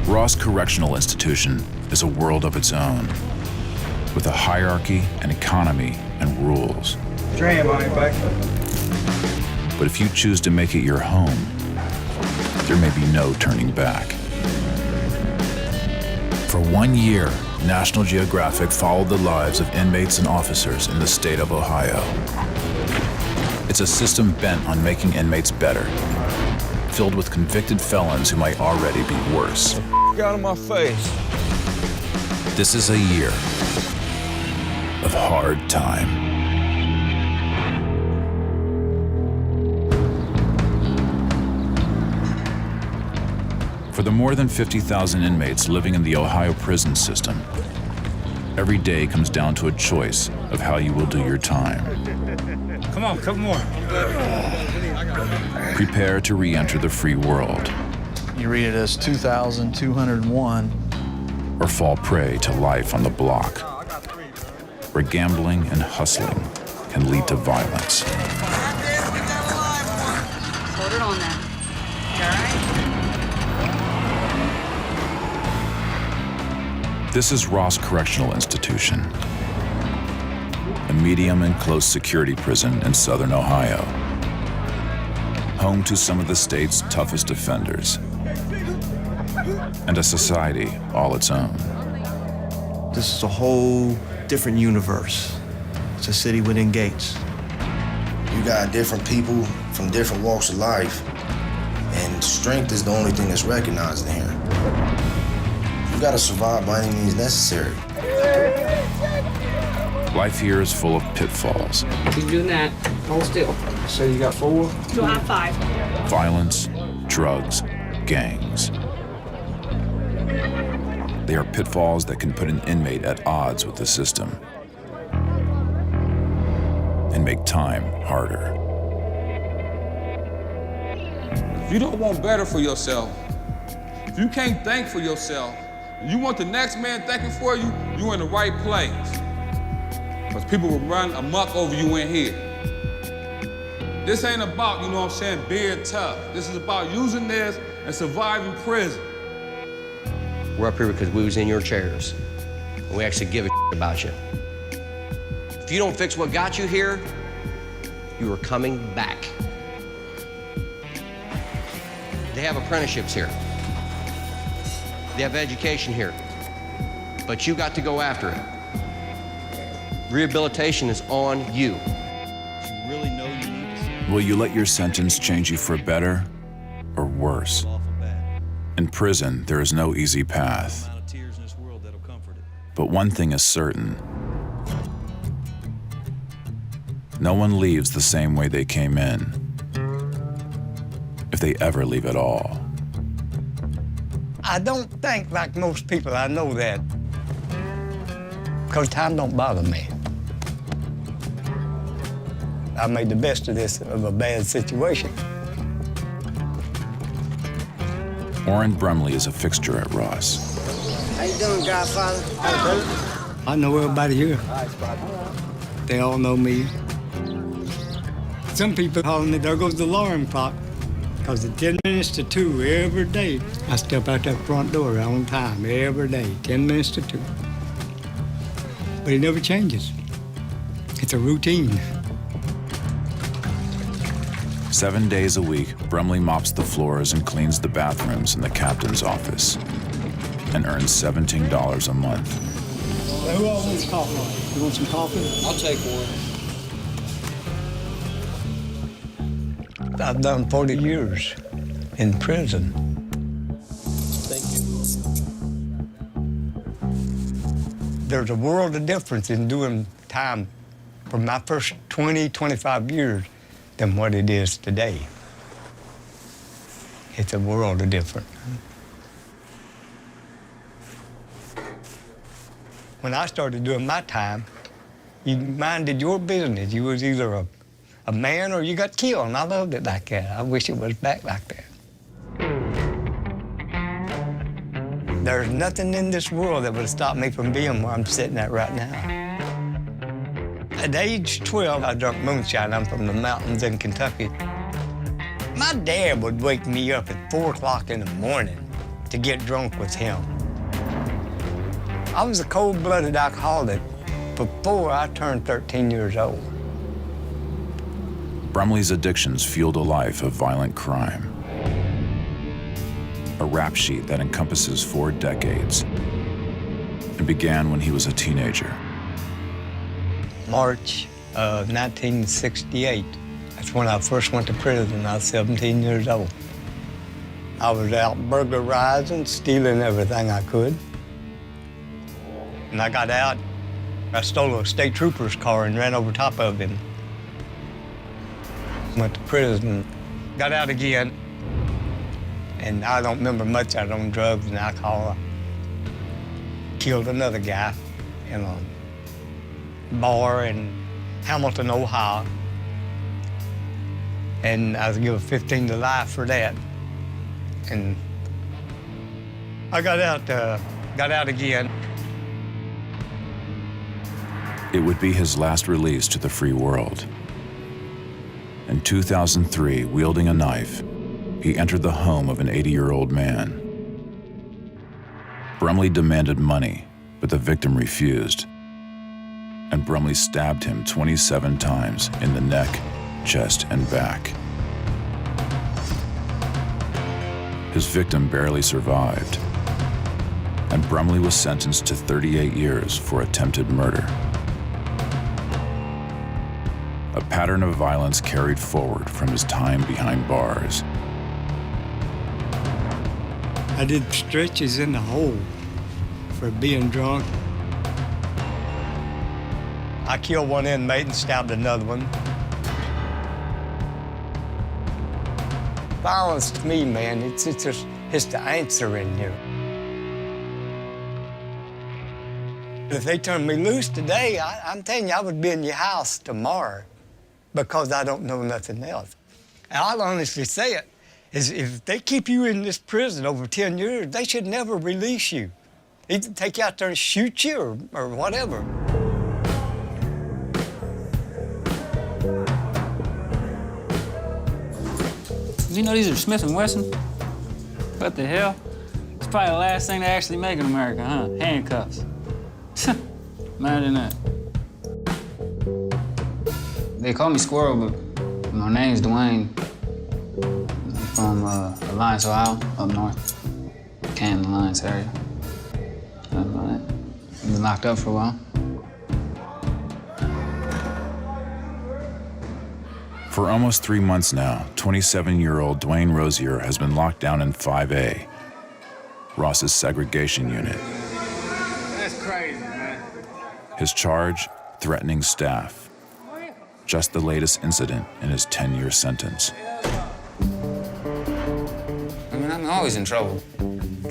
Ross Correctional Institution is a world of its own, with a hierarchy, an economy, and rules. But if you choose to make it your home, there may be no turning back. For 1 year, National Geographic followed the lives of inmates and officers in the state of Ohio. It's a system bent on making inmates better, filled with convicted felons who might already be worse. Get out of my face. This is a year of hard time. For the more than 50,000 inmates living in the Ohio prison system, every day comes down to a choice of how you will do your time. Come on, couple more. Prepare to re-enter the free world. You read it as 2,201. Or fall prey to life on the block, where gambling and hustling can lead to violence. Hold it on now. All right? This is Ross Correctional Institution, a medium and close security prison in southern Ohio, home to some of the state's toughest offenders, and a society all its own. This is a whole different universe. It's a city within gates. You got different people from different walks of life, and strength is the only thing that's recognized in here. You gotta survive by any means necessary. Life here is full of pitfalls. Keep doing that. Hold still. So you got 4? You'll have 5. Violence, drugs, gangs. They are pitfalls that can put an inmate at odds with the system and make time harder. If you don't want better for yourself, if you can't think for yourself, you want the next man thinking for you, you're in the right place. Because people will run amok over you in here. This ain't about, you know what I'm saying, being tough. This is about using this and surviving prison. We're up here because we was in your chairs, and we actually give a about you. If you don't fix what got you here, you are coming back. They have apprenticeships here. They have education here, but you got to go after it. Rehabilitation is on you. You really know you need to. Will you let your sentence change you for better or worse? In prison, there is no easy path. But one thing is certain. No one leaves the same way they came in, if they ever leave at all. I don't think like most people, I know that. Because time don't bother me. I made the best of a bad situation. Orrin Brumley is a fixture at Ross. How you doing, Godfather? I know everybody here. They all know me. Some people call me, there goes the alarm clock. Because at 10 minutes to 2 every day, I step out that front door on time, every day, 10 minutes to 2. But it never changes. It's a routine. 7 days a week, Brumley mops the floors and cleans the bathrooms in the captain's office and earns $17 a month. Who all wants coffee? You want some coffee? I'll take one. I've done 40 years in prison. Thank you. There's a world of difference in doing time for my first 20, 25 years than what it is today. It's a world of difference. When I started doing my time, you minded your business. You was either a man or you got killed, and I loved it like that. I wish it was back like that. There's nothing in this world that would stop me from being where I'm sitting at right now. At age 12, I drank moonshine. I'm from the mountains in Kentucky. My dad would wake me up at 4 o'clock in the morning to get drunk with him. I was a cold-blooded alcoholic before I turned 13 years old. Brumley's addictions fueled a life of violent crime. A rap sheet that encompasses 4 decades and began when he was a teenager. March of 1968. That's when I first went to prison. I was 17 years old. I was out burglarizing, stealing everything I could. And I got out, I stole a state trooper's car and ran over top of him. Went to prison, got out again, and I don't remember much out on drugs and alcohol. Killed another guy in a bar in Hamilton, Ohio. And I was given 15 to life for that. And I got out again. It would be his last release to the free world. In 2003, wielding a knife, he entered the home of an 80-year-old man. Brumley demanded money, but the victim refused. And Brumley stabbed him 27 times in the neck, chest, and back. His victim barely survived, and Brumley was sentenced to 38 years for attempted murder. A pattern of violence carried forward from his time behind bars. I did stretches in the hole for being drunk. I killed one inmate and stabbed another one. Violence to me, man, it's the answer in here. If they turned me loose today, I'm telling you, I would be in your house tomorrow because I don't know nothing else. And I'll honestly say it, is if they keep you in this prison over 10 years, they should never release you. Either take you out there and shoot you or whatever. You know these are Smith & Wesson? What the hell? It's probably the last thing they actually make in America, huh? Handcuffs. Imagine that. They call me Squirrel, but my name's Dwayne. I'm from Alliance, Ohio, up north. Canton, Alliance area. I've been locked up for a while. For almost 3 months now, 27-year-old Dwayne Rozier has been locked down in 5A, Ross's segregation unit. That's crazy, man. His charge, threatening staff. Just the latest incident in his 10-year sentence. I mean, I'm always in trouble.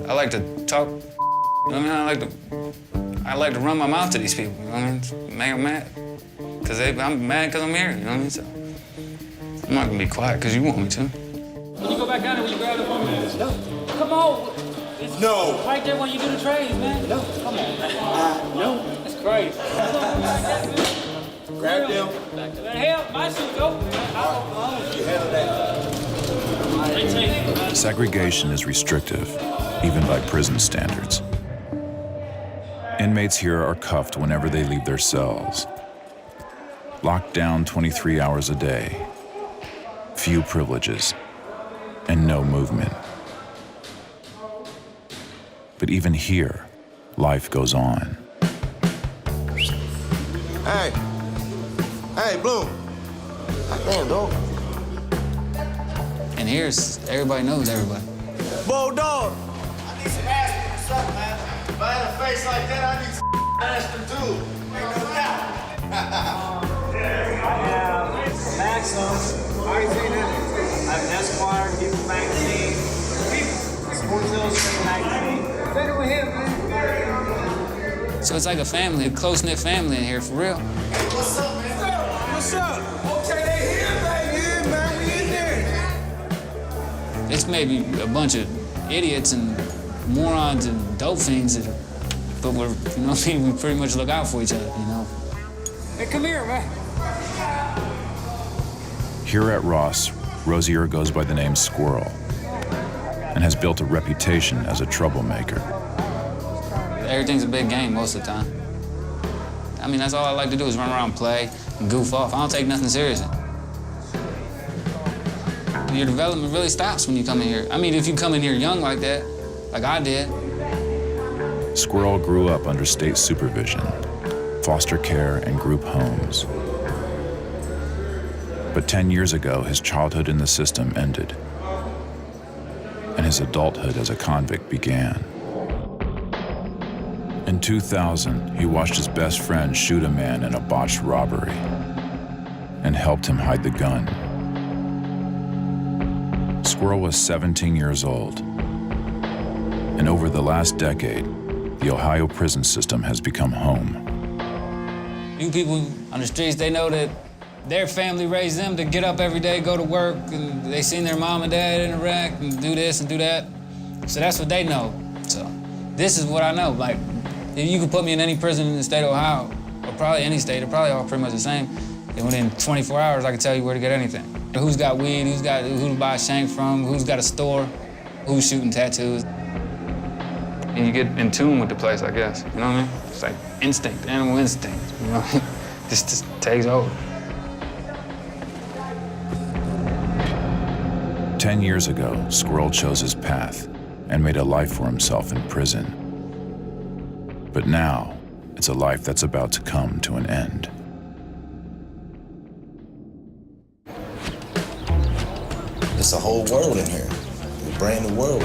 I like to talk. I mean, I like to run my mouth to these people. You know what I mean? Make them mad. Cause I'm mad because I'm here. You know what I mean? So I'm not gonna be quiet because you want me to. When you go back down there, will you grab the phone? No. Come on. It's no. Right there when you do the trades, man. No. Come on, man. No. That's crazy. Grab them. Hell, my suit's open, man. You handle that. Segregation is restrictive, even by prison standards. Inmates here are cuffed whenever they leave their cells. Locked down 23 hours a day. Few privileges, and no movement. But even here, life goes on. Hey. Hey, Bloom. Damn, dog. And here's everybody knows everybody. Bo, dog. I need some aspirin. What's up, man? If I had a face like that, I need some aspirin, too. Ain't no doubt. I have Maxim, already seen it. I have an Esquire, People Magazine, Sports Illustrated Magazine. Better with him, man. So it's like a family, a close-knit family in here, for real. Hey, what's up, man? What's up? Okay, they here, baby. Man, we in there. It's maybe a bunch of idiots and morons and dope fiends, but we're, you know what I mean? We pretty much look out for each other, you know? Hey, come here, man. Here at Ross, Rozier goes by the name Squirrel. and has built a reputation as a troublemaker. Everything's a big game most of the time. I mean, that's all I like to do is run around, play, and goof off. I don't take nothing seriously. Your development really stops when you come in here. I mean, if you come in here young like that, like I did. Squirrel grew up under state supervision, foster care, and group homes. But 10 years ago, his childhood in the system ended, and his adulthood as a convict began. In 2000, he watched his best friend shoot a man in a botched robbery and helped him hide the gun. Squirrel was 17 years old, and over the last decade, the Ohio prison system has become home. You people on the streets, they know that their family raised them to get up every day, go to work, and they seen their mom and dad interact and do this and do that. So that's what they know. So this is what I know. Like, if you could put me in any prison in the state of Ohio, or probably any state, they're probably all pretty much the same. And within 24 hours, I can tell you where to get anything. Who's got weed, who to buy a shank from, who's got a store, who's shooting tattoos. And you get in tune with the place, I guess, you know what I mean? It's like instinct, animal instinct, you know? just takes over. 10 years ago, Squirrel chose his path and made a life for himself in prison. But now, it's a life that's about to come to an end. It's a whole world in here, a brand new world.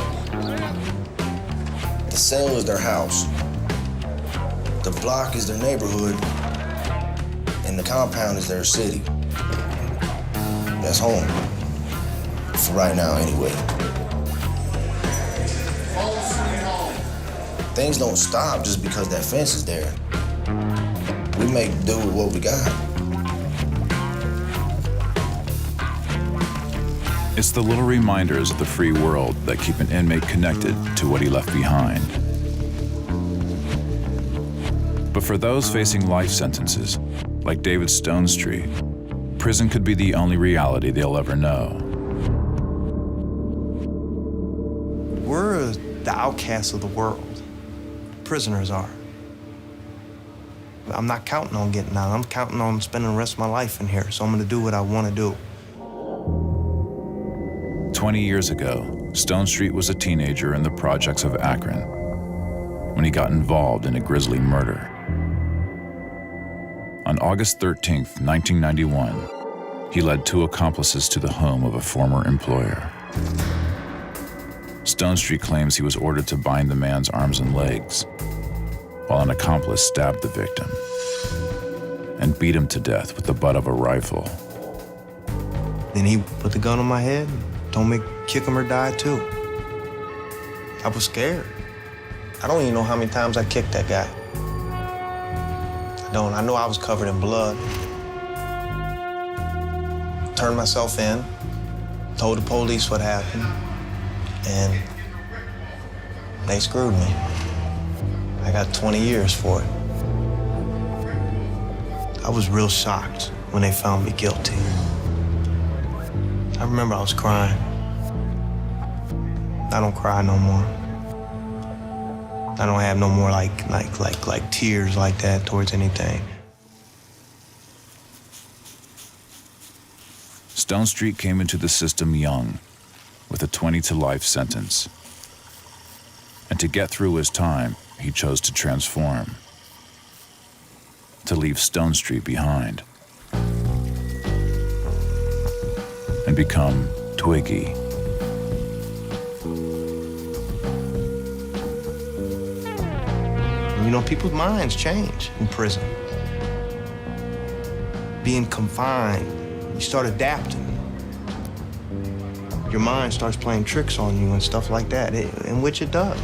The cell is their house. The block is their neighborhood. And the compound is their city. That's home. For right now, anyway. Things don't stop just because that fence is there. We make do with what we got. It's the little reminders of the free world that keep an inmate connected to what he left behind. But for those facing life sentences, like David Stonestreet, prison could be the only reality they'll ever know. We're the outcasts of the world. Prisoners are. I'm not counting on getting out. I'm counting on spending the rest of my life in here, so I'm gonna do what I wanna do. 20 years ago, Stonestreet was a teenager in the projects of Akron when he got involved in a grisly murder. On August 13th, 1991, he led two accomplices to the home of a former employer. Stonestreet claims he was ordered to bind the man's arms and legs, while an accomplice stabbed the victim and beat him to death with the butt of a rifle. Then he put the gun on my head and told me kick him or die too. I was scared. I don't even know how many times I kicked that guy. I know I was covered in blood. Turned myself in, told the police what happened, and they screwed me. I got 20 years for it. I was real shocked when they found me guilty. I remember I was crying. I don't cry no more. I don't have no more like tears like that towards anything. Stonestreet came into the system young, with a 20 to life sentence. And to get through his time, he chose to transform, to leave Stonestreet behind, and become Twiggy. You know, people's minds change in prison. Being confined, you start adapting. Your mind starts playing tricks on you and stuff like that, in which it does.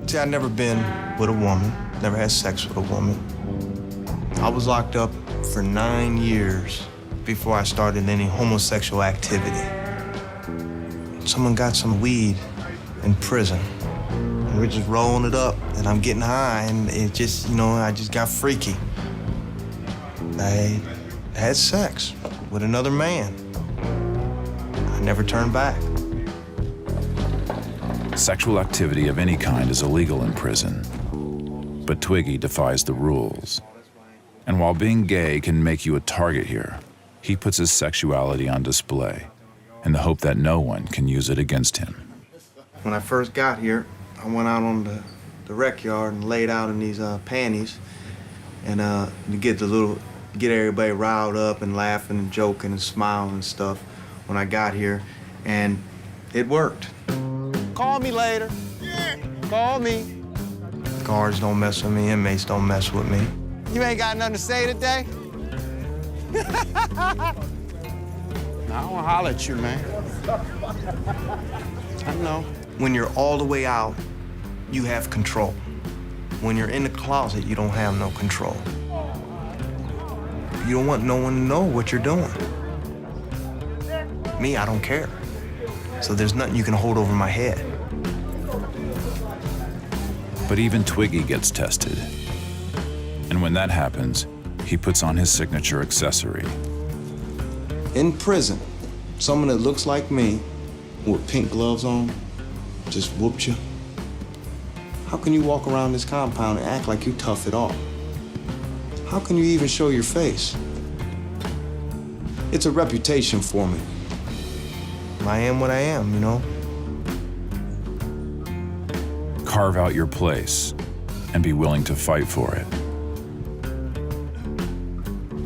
See, I've never been with a woman, never had sex with a woman. I was locked up for 9 years before I started any homosexual activity. Someone got some weed in prison. And we're just rolling it up, and I'm getting high, and it just, I just got freaky. I had sex with another man. I never turned back. Sexual activity of any kind is illegal in prison, but Twiggy defies the rules. And while being gay can make you a target here, he puts his sexuality on display in the hope that no one can use it against him. When I first got here, I went out on the rec yard and laid out in these panties and to get everybody riled up and laughing and joking and smiling and stuff when I got here, and it worked. Call me later. Yeah. Call me. Guards don't mess with me, inmates don't mess with me. You ain't got nothing to say today? I don't wanna holler at you, man. I know. When you're all the way out, you have control. When you're in the closet, you don't have no control. You don't want no one to know what you're doing. Me, I don't care. So there's nothing you can hold over my head. But even Twiggy gets tested. And when that happens, he puts on his signature accessory. In prison, someone that looks like me with pink gloves on just whooped you. How can you walk around this compound and act like you tough it all? How can you even show your face? It's a reputation for me. I am what I am, you know? Carve out your place and be willing to fight for it.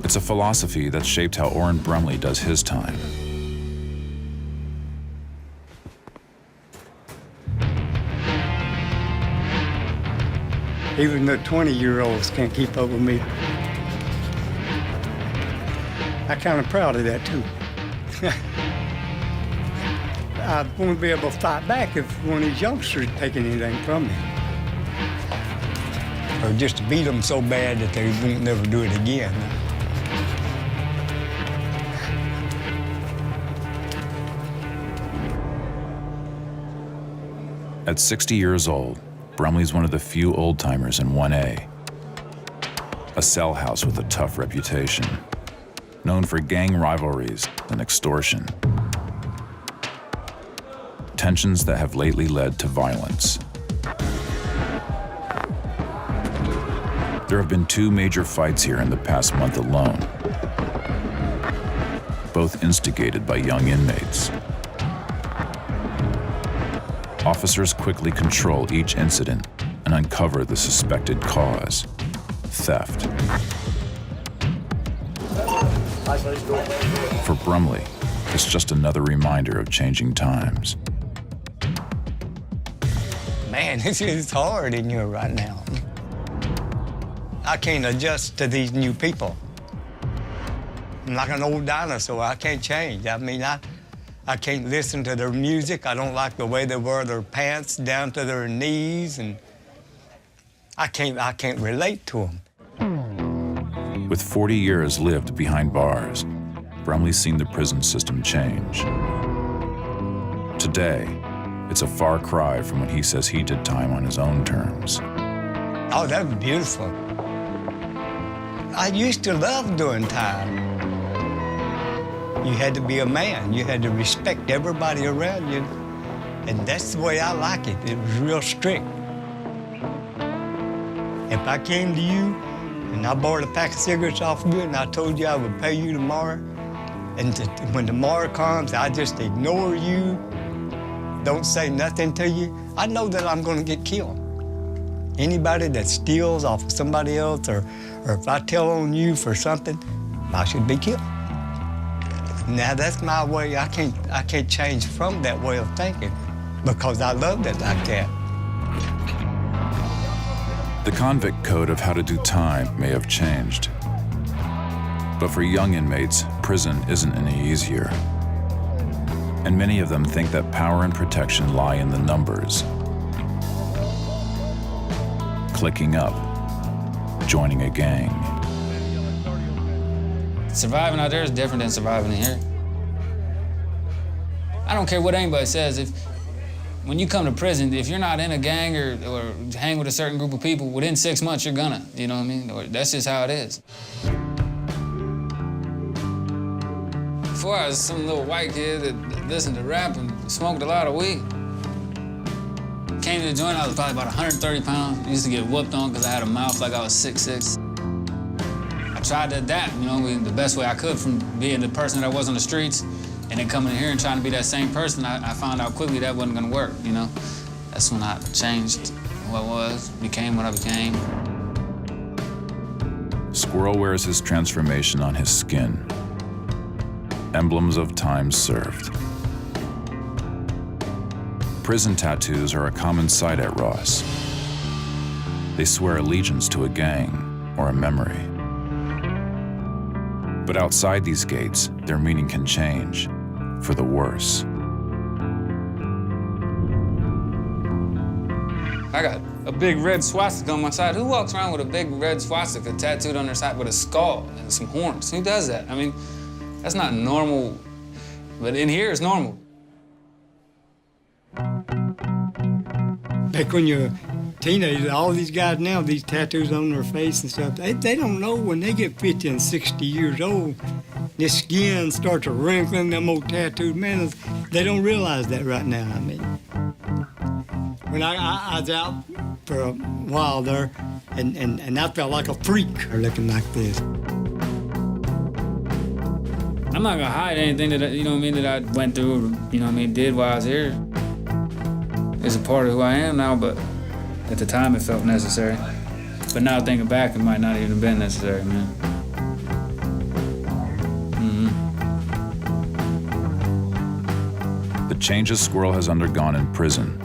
It's a philosophy that shaped how Orrin Brumley does his time. Even the 20-year-olds can't keep up with me. I'm kind of proud of that, too. I want to be able to fight back if one of these youngsters taking anything from me. Or just to beat them so bad that they won't never do it again. At 60 years old, Brumley's one of the few old-timers in 1A, a cell house with a tough reputation, known for gang rivalries and extortion, tensions that have lately led to violence. There have been 2 major fights here in the past month alone, both instigated by young inmates. Officers quickly control each incident and uncover the suspected cause: theft. For Brumley, it's just another reminder of changing times. Man, it's hard in here right now. I can't adjust to these new people. I'm like an old dinosaur. I can't change. I mean, I can't listen to their music. I don't like the way they wear their pants down to their knees, and I can't relate to them. With 40 years lived behind bars, Brumley's seen the prison system change. Today, it's a far cry from when he says he did time on his own terms. Oh, that was beautiful. I used to love doing time. You had to be a man. You had to respect everybody around you. And that's the way I like it. It was real strict. If I came to you and I borrowed a pack of cigarettes off of you and I told you I would pay you tomorrow, and when tomorrow comes, I just ignore you, don't say nothing to you, I know that I'm going to get killed. Anybody that steals off of somebody else, or if I tell on you for something, I should be killed. Now that's my way. I can't change from that way of thinking because I loved it like that. The convict code of how to do time may have changed. But for young inmates, prison isn't any easier. And many of them think that power and protection lie in the numbers. Clicking up, joining a gang. Surviving out there is different than surviving in here. I don't care what anybody says. When you come to prison, if you're not in a gang or hang with a certain group of people, within 6 months you're gonna, you know what I mean? That's just how it is. Before I was some little white kid that listened to rap and smoked a lot of weed. Came to the joint, I was probably about 130 pounds. Used to get whooped on because I had a mouth like I was 6'6". I tried to adapt, you know, the best way I could from being the person that I was on the streets and then coming in here and trying to be that same person. I found out quickly that wasn't gonna work, you know. That's when I changed who I was, became what I became. Squirrel wears his transformation on his skin, emblems of time served. Prison tattoos are a common sight at Ross. They swear allegiance to a gang or a memory. But outside these gates, their meaning can change, for the worse. I got a big red swastika on my side. Who walks around with a big red swastika tattooed on their side with a skull and some horns? Who does that? I mean, that's not normal, but in here it's normal. Back when you're a teenager, all these guys now, these tattoos on their face and stuff, they don't know when they get 50 and 60 years old, their skin starts to wrinkling, them old tattooed men, they don't realize that right now, I mean. When I was out for a while there, and I felt like a freak looking like this. I'm not gonna hide anything that, you know what I mean, that I went through, you know what I mean, did while I was here. It's a part of who I am now, but at the time it felt necessary. But now thinking back, it might not even have been necessary, man. The changes Squirrel has undergone in prison,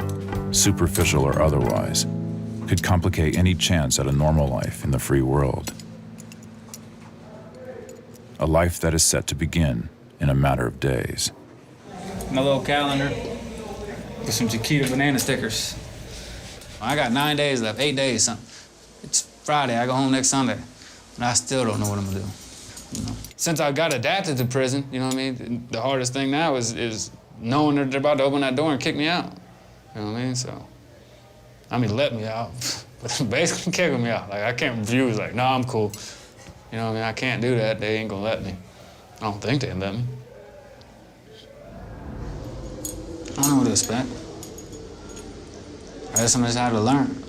superficial or otherwise, could complicate any chance at a normal life in the free world. A life that is set to begin in a matter of days. My little calendar with some Chiquita banana stickers. I got 9 days left, 8 days, something. It's Friday, I go home next Sunday, and I still don't know what I'm gonna do. You know? Since I got adapted to prison, you know what I mean, the hardest thing now is knowing that they're about to open that door and kick me out. You know what I mean? So, I mean, let me out, but basically kicking me out. Like, I can't refuse, like, no, I'm cool. You know what I mean? I can't do that. They ain't gonna let me. I don't think they'd let me. I don't know what to expect. I guess I'm just had to learn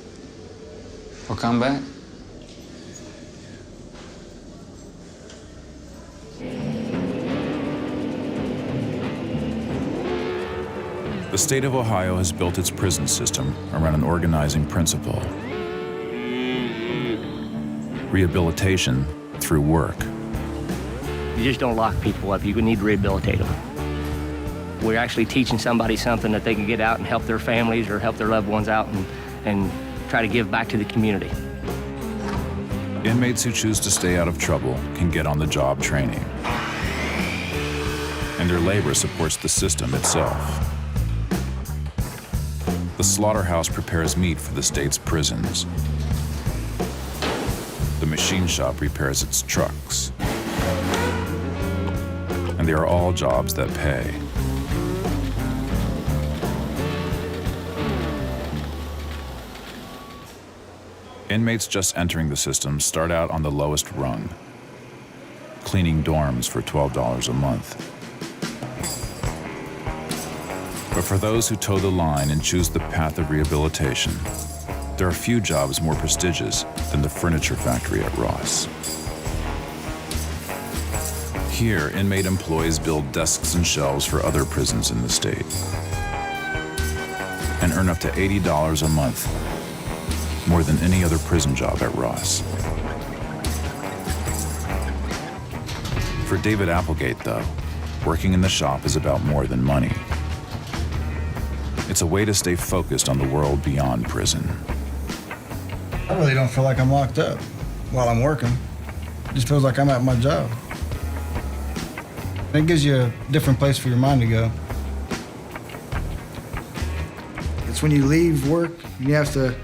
or come back. The state of Ohio has built its prison system around an organizing principle: rehabilitation through work. You just don't lock people up. You need to rehabilitate them. We're actually teaching somebody something that they can get out and help their families or help their loved ones out and try to give back to the community. Inmates who choose to stay out of trouble can get on-the-job training. And their labor supports the system itself. The slaughterhouse prepares meat for the state's prisons. The machine shop repairs its trucks. And they are all jobs that pay. Inmates just entering the system start out on the lowest rung, cleaning dorms for $12 a month. But for those who toe the line and choose the path of rehabilitation, there are few jobs more prestigious than the furniture factory at Ross. Here, inmate employees build desks and shelves for other prisons in the state and earn up to $80 a month, more than any other prison job at Ross. For David Applegate, though, working in the shop is about more than money. It's a way to stay focused on the world beyond prison. I really don't feel like I'm locked up while I'm working. It just feels like I'm at my job. It gives you a different place for your mind to go. It's when you leave work and you have to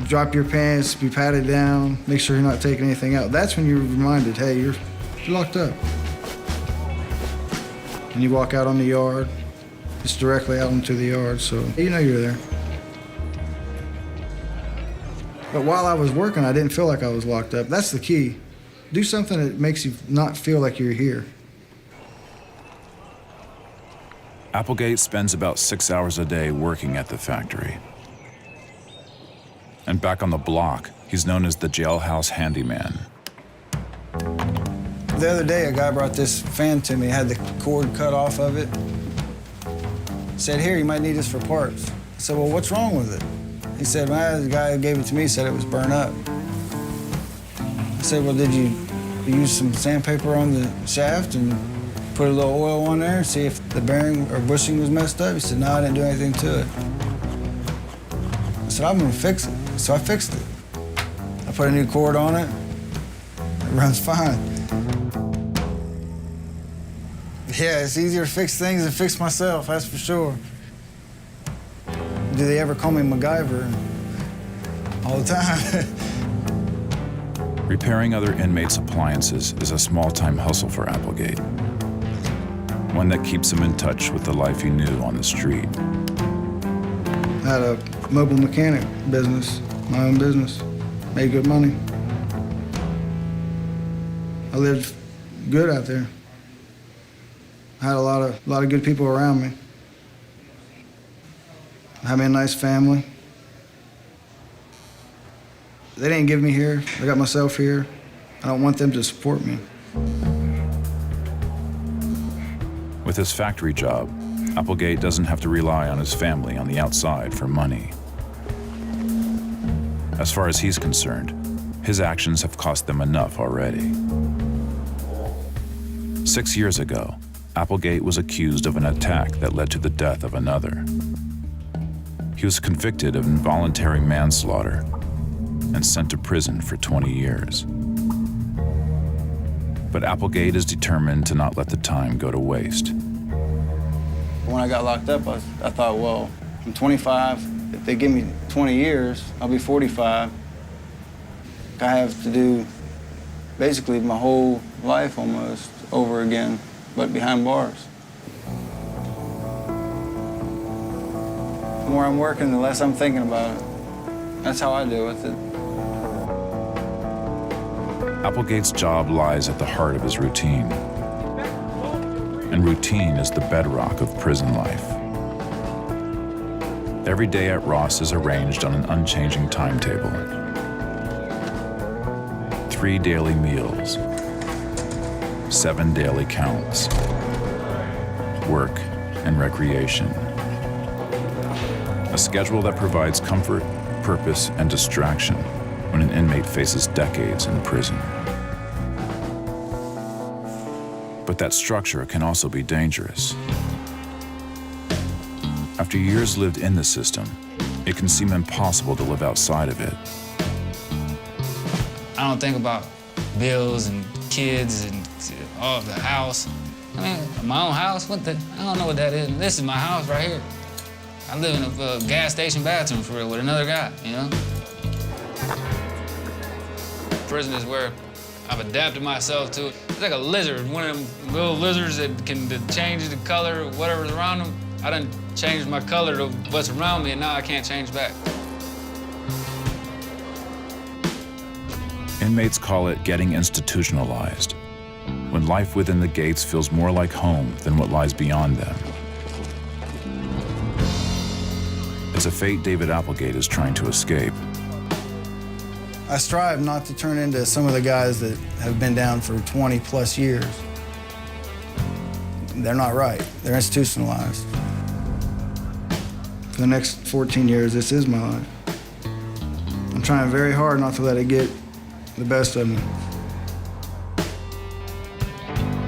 drop your pants, be patted down, make sure you're not taking anything out. That's when you're reminded, hey, you're locked up. And you walk out on the yard. It's directly out into the yard, so you know you're there. But while I was working, I didn't feel like I was locked up. That's the key. Do something that makes you not feel like you're here. Applegate spends about 6 hours a day working at the factory. And back on the block, he's known as the jailhouse handyman. The other day, a guy brought this fan to me, had the cord cut off of it. Said, here, you might need this for parts. I said, well, what's wrong with it? He said, the guy who gave it to me said it was burned up. I said, well, did you use some sandpaper on the shaft and put a little oil on there and see if the bearing or bushing was messed up? He said, no, I didn't do anything to it. I said, I'm gonna fix it. So I fixed it. I put a new cord on it. It runs fine. Yeah, it's easier to fix things than fix myself, that's for sure. Do they ever call me MacGyver? All the time. Repairing other inmates' appliances is a small-time hustle for Applegate. One that keeps him in touch with the life he knew on the street. I had a mobile mechanic business, my own business. Made good money. I lived good out there. I had a lot of good people around me. I had me a nice family. They didn't give me here. I got myself here. I don't want them to support me. With his factory job, Applegate doesn't have to rely on his family on the outside for money. As far as he's concerned, his actions have cost them enough already. 6 years ago, Applegate was accused of an attack that led to the death of another. He was convicted of involuntary manslaughter and sent to prison for 20 years. But Applegate is determined to not let the time go to waste. When I got locked up, I thought, well, I'm 25. If they give me 20 years, I'll be 45. I have to do basically my whole life almost over again, but behind bars. The more I'm working, the less I'm thinking about it. That's how I deal with it. Applegate's job lies at the heart of his routine. And routine is the bedrock of prison life. Every day at Ross is arranged on an unchanging timetable. 3 daily meals, 7 daily counts, work and recreation. A schedule that provides comfort, purpose, and distraction when an inmate faces decades in prison. But that structure can also be dangerous. After years lived in the system, it can seem impossible to live outside of it. I don't think about bills and kids and all of the house. I mean, my own house, I don't know what that is. This is my house right here. I live in a gas station bathroom for real with another guy, you know? Prison is where I've adapted myself to it. It's like a lizard, one of them little lizards that can change the color of whatever's around them. I done changed my color to what's around me, and now I can't change back. Inmates call it getting institutionalized, when life within the gates feels more like home than what lies beyond them. It's a fate David Applegate is trying to escape. I strive not to turn into some of the guys that have been down for 20 plus years. They're not right. They're institutionalized. For the next 14 years, this is my life. I'm trying very hard not to let it get the best of me.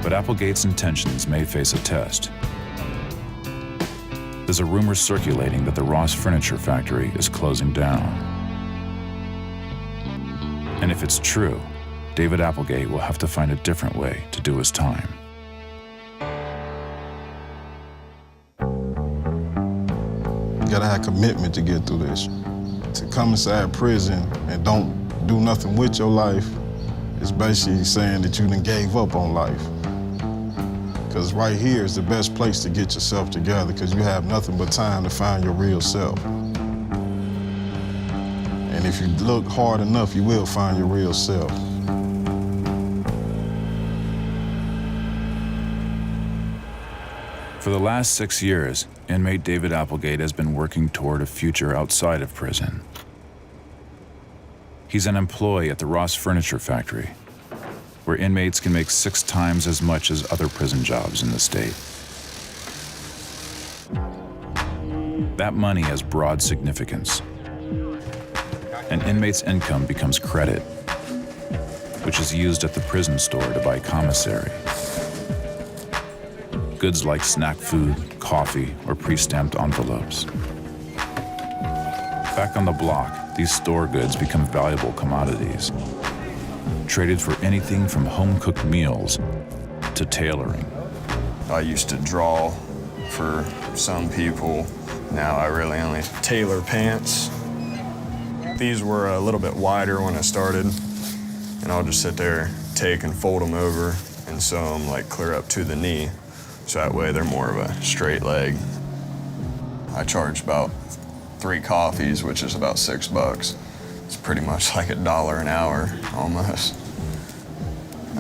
But Applegate's intentions may face a test. There's a rumor circulating that the Ross Furniture Factory is closing down. And if it's true, David Applegate will have to find a different way to do his time. You gotta have commitment to get through this. To come inside prison and don't do nothing with your life is basically saying that you done gave up on life. Because right here is the best place to get yourself together because you have nothing but time to find your real self. And if you look hard enough, you will find your real self. For the last 6 years, inmate David Applegate has been working toward a future outside of prison. He's an employee at the Ross Furniture Factory, where inmates can make 6 times as much as other prison jobs in the state. That money has broad significance. An inmate's income becomes credit, which is used at the prison store to buy commissary. Goods like snack food, coffee, or pre-stamped envelopes. Back on the block, these store goods become valuable commodities, traded for anything from home-cooked meals to tailoring. I used to draw for some people. Now I really only tailor pants. These were a little bit wider when I started, and I'll just sit there, take and fold them over and sew them like clear up to the knee. So that way they're more of a straight leg. I charge about 3 coffees, which is about $6. It's pretty much like $1 an hour, almost.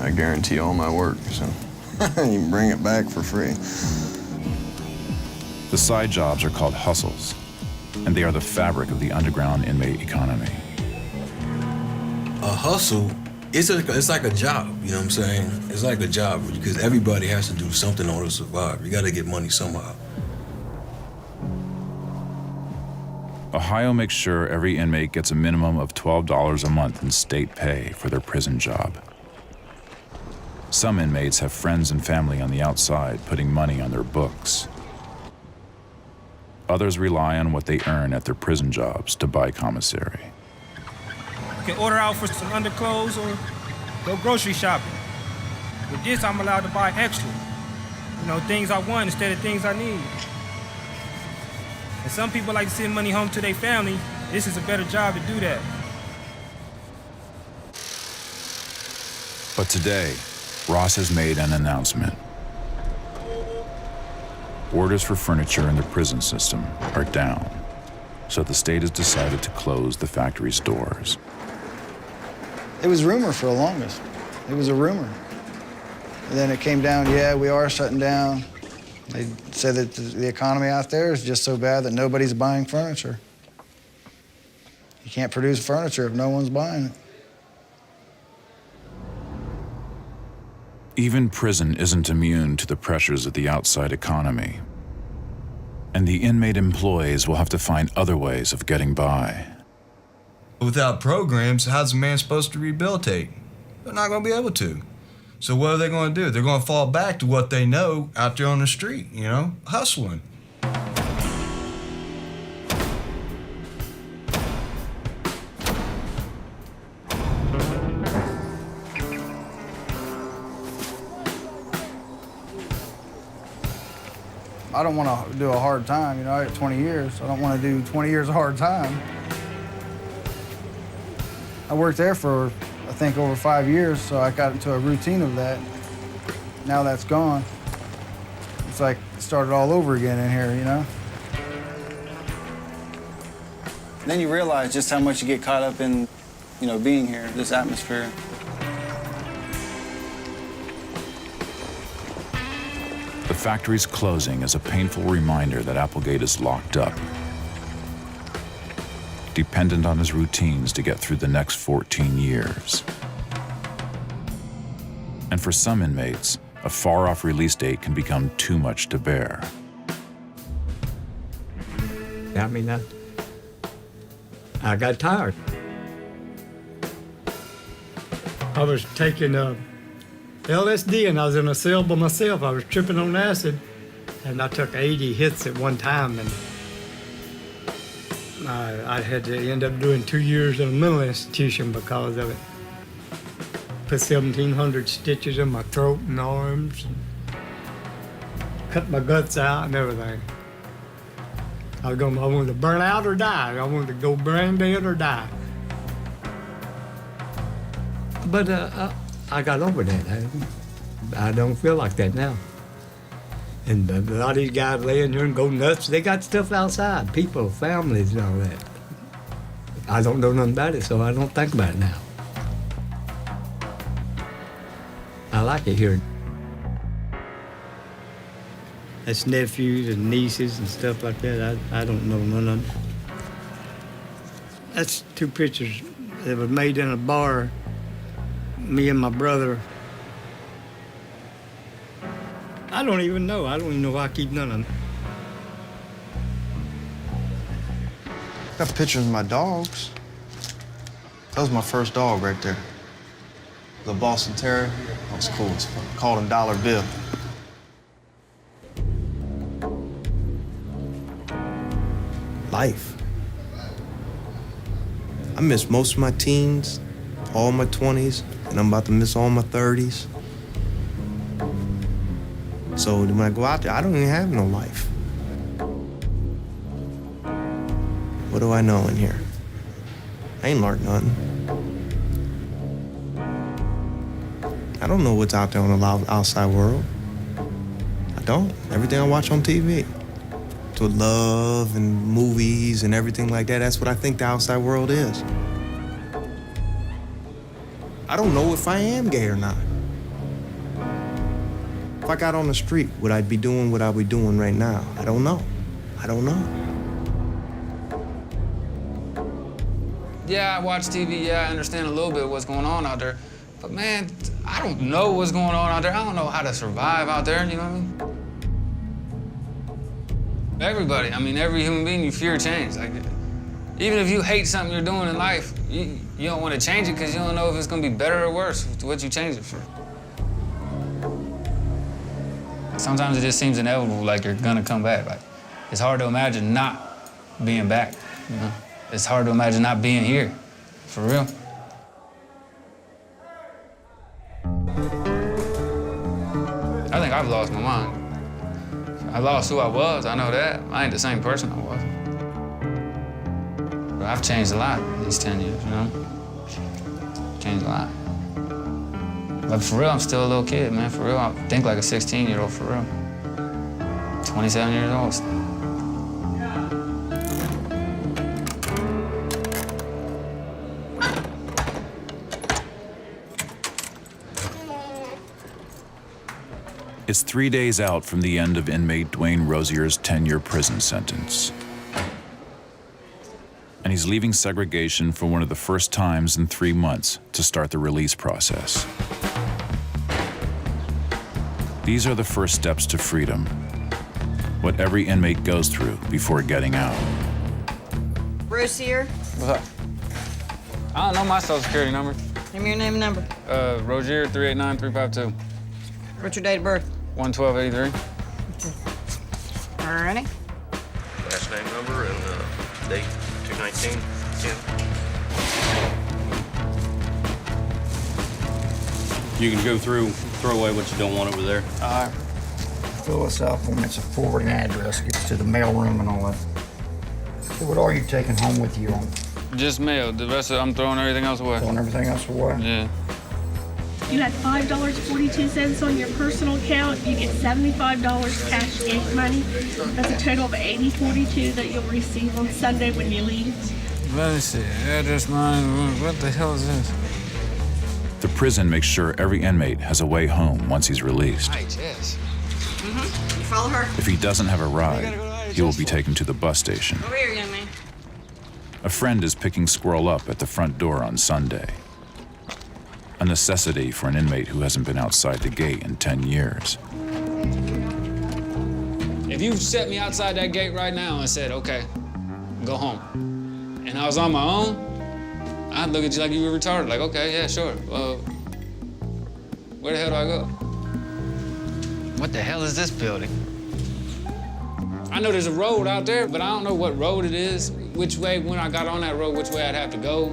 I guarantee all my work, so you can bring it back for free. The side jobs are called hustles, and they are the fabric of the underground inmate economy. A hustle, it's like a job, you know what I'm saying? It's like a job because everybody has to do something in order to survive. You gotta get money somehow. Ohio makes sure every inmate gets a minimum of $12 a month in state pay for their prison job. Some inmates have friends and family on the outside putting money on their books. Others rely on what they earn at their prison jobs to buy commissary. You can order out for some underclothes or go grocery shopping. With this, I'm allowed to buy extra. You know, things I want instead of things I need. And some people like to send money home to their family. This is a better job to do that. But today, Ross has made an announcement. Orders for furniture in the prison system are down, so the state has decided to close the factory's doors. It was rumor for the longest. It was a rumor. And then it came down, yeah, we are shutting down. They said that the economy out there is just so bad that nobody's buying furniture. You can't produce furniture if no one's buying it. Even prison isn't immune to the pressures of the outside economy. And the inmate employees will have to find other ways of getting by. Without programs, how's a man supposed to rehabilitate? They're not going to be able to. So what are they going to do? They're going to fall back to what they know out there on the street, you know, hustling. I don't want to do a hard time, you know, I got 20 years. I don't want to do 20 years of hard time. I worked there for, I think, over 5 years, so I got into a routine of that. Now that's gone. It's like it started all over again in here, you know? Then you realize just how much you get caught up in, you know, being here, this atmosphere. The factory's closing is a painful reminder that Applegate is locked up, dependent on his routines to get through the next 14 years. And for some inmates, a far-off release date can become too much to bear. I mean, I got tired. I was taking LSD and I was in a cell by myself. I was tripping on acid and I took 80 hits at one time, and I had to end up doing 2 years in a mental institution because of it. Put 1,700 stitches in my throat and arms, and cut my guts out and everything. I wanted to burn out or die. I wanted to go brain dead or die. But I got over that. I don't feel like that now. And a lot of these guys laying here and go nuts. They got stuff outside, people, families and all that. I don't know nothing about it, so I don't think about it now. I like it here. That's nephews and nieces and stuff like that. I don't know none of them. That's 2 pictures that were made in a bar, me and my brother. I don't even know. I don't even know why I keep none of them. Got pictures of my dogs. That was my first dog right there. The Boston Terrier. That was cool as fuck. Called him Dollar Bill. Life. I missed most of my teens, all my 20s, and I'm about to miss all my 30s. So when I go out there, I don't even have no life. What do I know in here? I ain't learned nothing. I don't know what's out there on the outside world. I don't. Everything I watch on TV. To love and movies and everything like that, that's what I think the outside world is. I don't know if I am gay or not. If I got on the street, would I be doing what I be doing right now? I don't know. I don't know. Yeah, I watch TV, yeah, I understand a little bit of what's going on out there. But man, I don't know what's going on out there. I don't know how to survive out there, you know what I mean? Everybody, I mean, every human being, you fear change. Like, even if you hate something you're doing in life, you don't want to change it because you don't know if it's going to be better or worse, what you change it for. Sometimes it just seems inevitable, like you're going to come back. Like, it's hard to imagine not being back, you know? It's hard to imagine not being here, for real. I think I've lost my mind. I lost who I was, I know that. I ain't the same person I was. But I've changed a lot these 10 years, you know? Changed a lot. But for real, I'm still a little kid, man. For real, I think like a 16-year-old, for real. 27 years old. It's 3 days out from the end of inmate Dwayne Rozier's 10-year prison sentence. And he's leaving segregation for one of the first times in 3 months to start the release process. These are the first steps to freedom, what every inmate goes through before getting out. Rozier, What's up? I don't know my social security number. give me your name and number. Rozier 389352. What's your date of birth? 11283. All righty. Last name, number, and date, 2/19, 10. You can go through, throw away what you don't want over there. All right. Fill us up when it's a forwarding address, gets to the mail room and all that. So what are you taking home with you on? Just mail. The rest of it, I'm throwing everything else away. Throwing everything else away? Yeah. You had $5.42 on your personal account. You get $75 cash gate money. That's a total of $80.42 that you'll receive on Sunday when you leave. Let me see. Address mine. What the hell is this? The prison makes sure every inmate has a way home once he's released. IHS. Mm-hmm. You follow her? If he doesn't have a ride, he will be taken to the bus station. Over here, young man. A friend is picking Squirrel up at the front door on Sunday. A necessity for an inmate who hasn't been outside the gate in 10 years. If you set me outside that gate right now and said, okay, go home, and I was on my own, I'd look at you like you were retarded. Like, okay, yeah, sure. Well, where the hell do I go? What the hell is this building? I know there's a road out there, but I don't know what road it is, which way, when I got on that road, which way I'd have to go.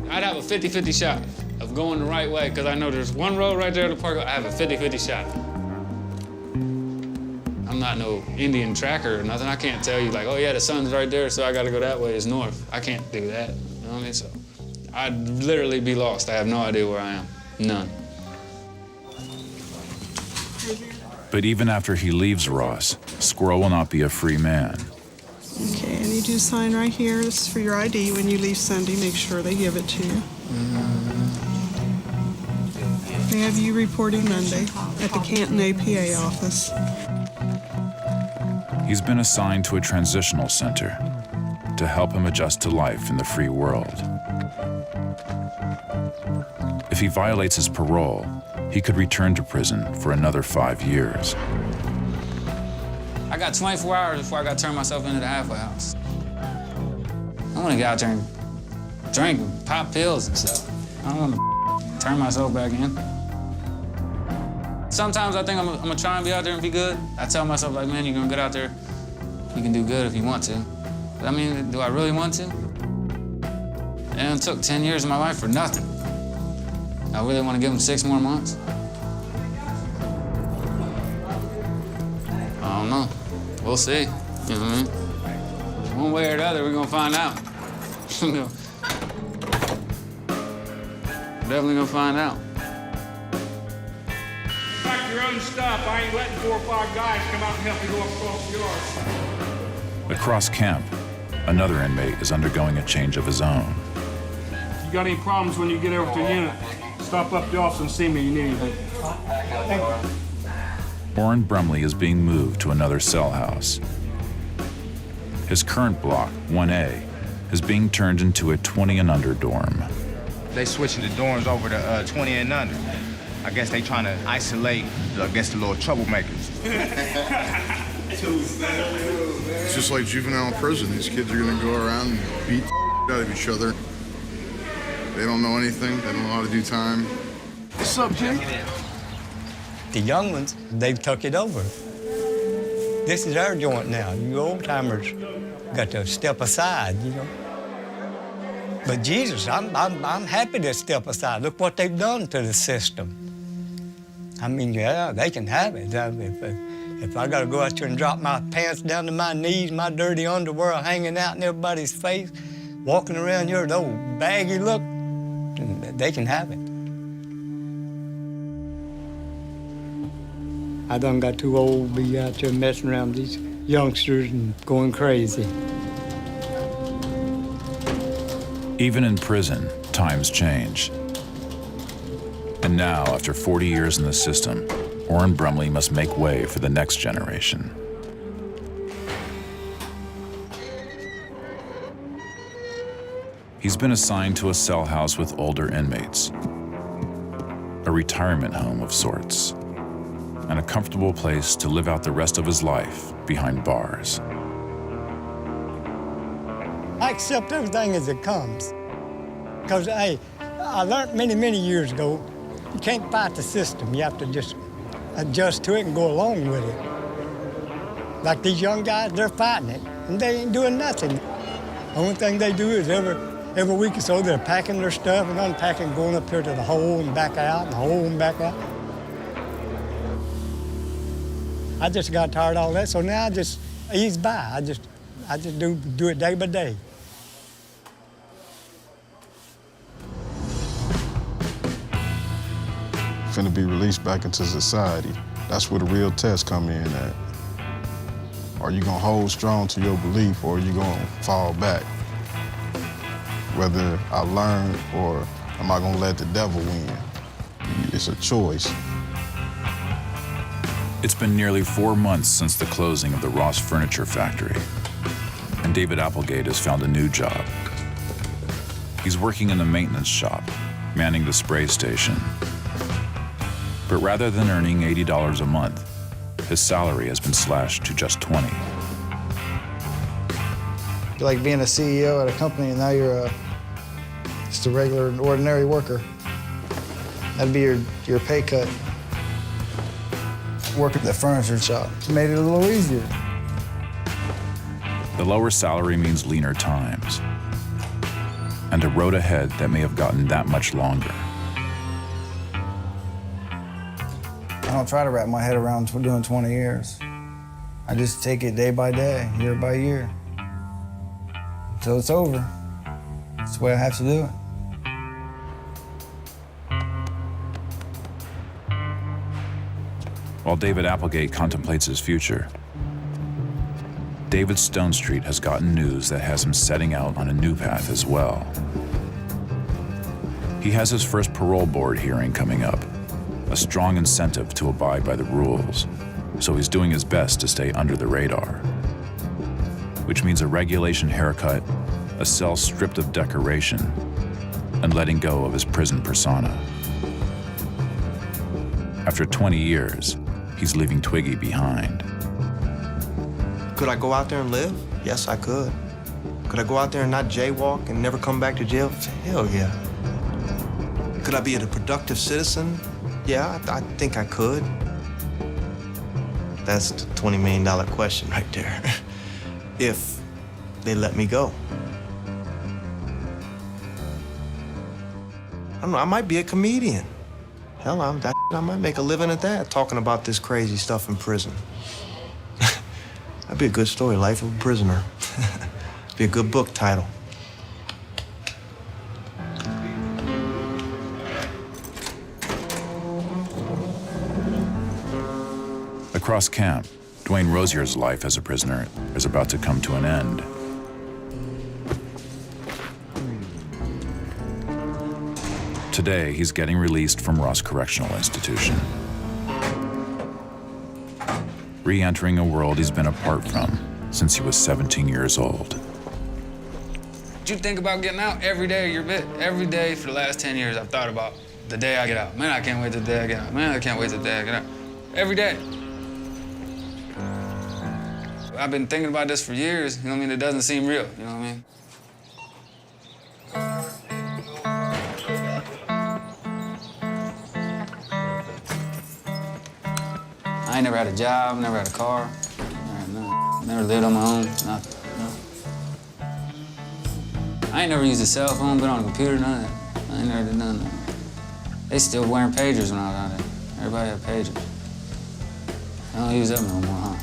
I'd have a 50-50 shot of going the right way, because I know there's one road right there at the park. I have a 50-50 shot. I'm not no Indian tracker or nothing. I can't tell you, like, oh yeah, the sun's right there, so I gotta go that way, it's north. I can't do that, you know what I mean? So I'd literally be lost. I have no idea where I am, none. But even after he leaves Ross, Squirrel will not be a free man. Okay, and you do sign right here. This is for your ID. When you leave Sunday, make sure they give it to you. have you reporting Monday at the Canton APA office. He's been assigned to a transitional center to help him adjust to life in the free world. If he violates his parole, he could return to prison for another 5 years. I got 24 hours before I got to turn myself into the halfway house. I want to get out there and drink and pop pills and stuff. I don't want to turn myself back in. Sometimes I think I'm gonna try and be out there and be good. I tell myself, like, man, you're gonna get out there, you can do good if you want to. But I mean, do I really want to? And it took 10 years of my life for nothing. I really want to give them 6 more months? I don't know. We'll see. You know what I mean? One way or the other, we're gonna find out. Definitely gonna find out. Pack your own stuff. I ain't letting 4 or 5 guys come out and help you go across the yard. Across camp, another inmate is undergoing a change of his own. If you got any problems when you get over to the unit, stop up the office and see me. You need anything. Thank you. Orrin Brumley is being moved to another cell house. His current block, 1A, is being turned into a 20 and under dorm. They switching the dorms over to 20 and under. I guess they trying to isolate, the little troublemakers. It's just like juvenile prison. These kids are gonna go around and beat the out of each other. They don't know anything. They don't know how to do time. What's up, Jake? The young ones, they've took it over. This is our joint now. You old-timers got to step aside, you know. But Jesus, I'm happy to step aside. Look what they've done to the system. I mean, yeah, they can have it. If I got to go out there and drop my pants down to my knees, my dirty underwear hanging out in everybody's face, walking around here with old baggy look, they can have it. I done got too old to be out there messing around with these youngsters and going crazy. Even in prison, times change. And now, after 40 years in the system, Orrin Brumley must make way for the next generation. He's been assigned to a cell house with older inmates, a retirement home of sorts, and a comfortable place to live out the rest of his life behind bars. I accept everything as it comes. Because, hey, I learned many, many years ago, you can't fight the system. You have to just adjust to it and go along with it. Like these young guys, they're fighting it, and they ain't doing nothing. The only thing they do is every week or so, they're packing their stuff and unpacking, going up here to the hole and back out, and the hole and back out. I just got tired of all that, so now I just ease by. I just do it day by day. Finna be released back into society. That's where the real test come in at. Are you gonna hold strong to your belief, or are you gonna fall back? Whether I learn, or am I gonna let the devil win? It's a choice. It's been nearly 4 months since the closing of the Ross Furniture Factory, and David Applegate has found a new job. He's working in the maintenance shop, manning the spray station. But rather than earning $80 a month, his salary has been slashed to just $20. Like being a CEO at a company and now you're just a regular, ordinary worker. That'd be your pay cut. Working at the furniture shop made it a little easier. The lower salary means leaner times, and a road ahead that may have gotten that much longer. I don't try to wrap my head around doing 20 years. I just take it day by day, year by year, until it's over. That's the way I have to do it. While David Applegate contemplates his future, David Stonestreet has gotten news that has him setting out on a new path as well. He has his first parole board hearing coming up, a strong incentive to abide by the rules, so he's doing his best to stay under the radar, which means a regulation haircut, a cell stripped of decoration, and letting go of his prison persona. After 20 years, he's leaving Twiggy behind. Could I go out there and live? Yes, I could. Could I go out there and not jaywalk and never come back to jail? Hell yeah. Could I be a productive citizen? Yeah, I think I could. That's the $20 million question right there. If they let me go. I don't know, I might be a comedian. Hell, I might make a living at that, talking about this crazy stuff in prison. That'd be a good story, Life of a Prisoner. Be a good book title. Across camp, Dwayne Rozier's life as a prisoner is about to come to an end. Today, he's getting released from Ross Correctional Institution, re-entering a world he's been apart from since he was 17 years old. Did you think about getting out every day of your bit? Every day for the last 10 years, I've thought about the day I get out. Man, I can't wait till the day I get out. Man, I can't wait till the day I get out. Every day. I've been thinking about this for years, you know what I mean? It doesn't seem real, you know what I mean? I ain't never had a job, never had a car, never lived on my own, nothing, no. I ain't never used a cell phone, been on a computer, none of that. I ain't never did none of that. They still wearing pagers when I was out there. Everybody had pagers. I don't use them no more, huh?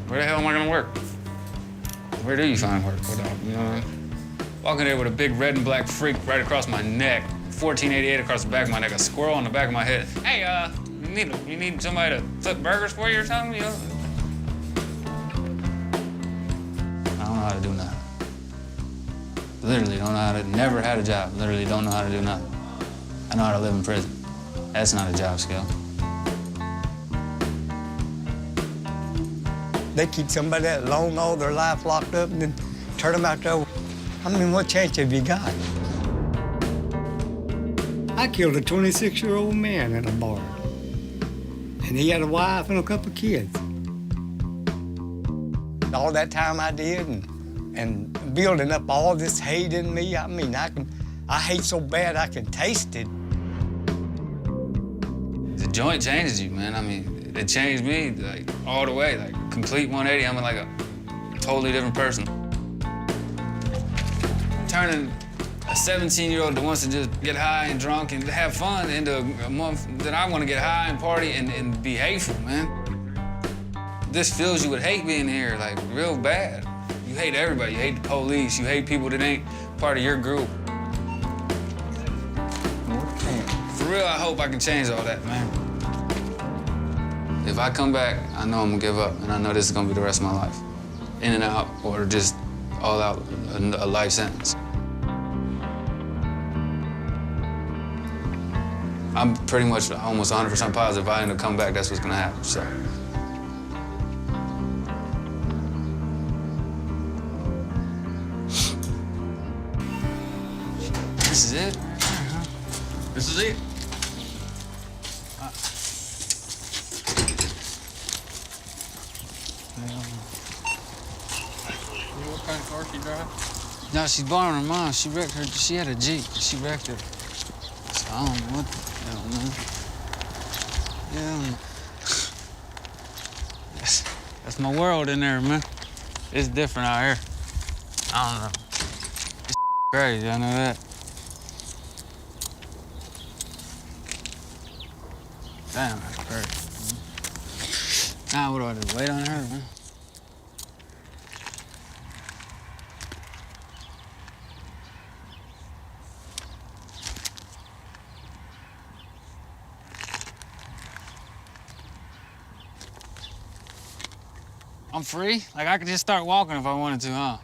Where the hell am I gonna work? Where do you find work? You know what I mean? Walking there with a big red and black freak right across my neck, 1488 across the back of my neck, a squirrel on the back of my head. Hey, you need somebody to flip burgers for you or something? You know? I don't know how to do nothing. Literally don't know how to, never had a job. Literally don't know how to do nothing. I know how to live in prison. That's not a job skill. They keep somebody that long all their life locked up and then turn them out there. I mean, what chance have you got? I killed a 26-year-old man in a bar. And he had a wife and a couple of kids. All that time I did and building up all this hate in me, I mean, I hate so bad I can taste it. The joint changes you, man. I mean, it changed me, like, all the way, like, complete 180. I'm like a totally different person. Turning a 17-year-old that wants to just get high and drunk and have fun into a month that I want to get high and party and be hateful, man. This fills you with hate being here, like, real bad. You hate everybody. You hate the police. You hate people that ain't part of your group. For real, I hope I can change all that, man. If I come back, I know I'm gonna give up, and I know this is gonna be the rest of my life. In and out, or just all out, a life sentence. I'm pretty much almost 100% positive if I end up coming back, that's what's gonna happen, so. This is it? This is it? What kind of car she drive? No, she's borrowing her mom. She wrecked her. She had a Jeep. She wrecked it. So I don't know what the hell, man. Yeah. That's my world in there, man. It's different out here. I don't know. It's crazy, I know that. Damn, that's crazy. Now what do I do? Wait on her, man? I'm free? Like, I could just start walking if I wanted to, huh?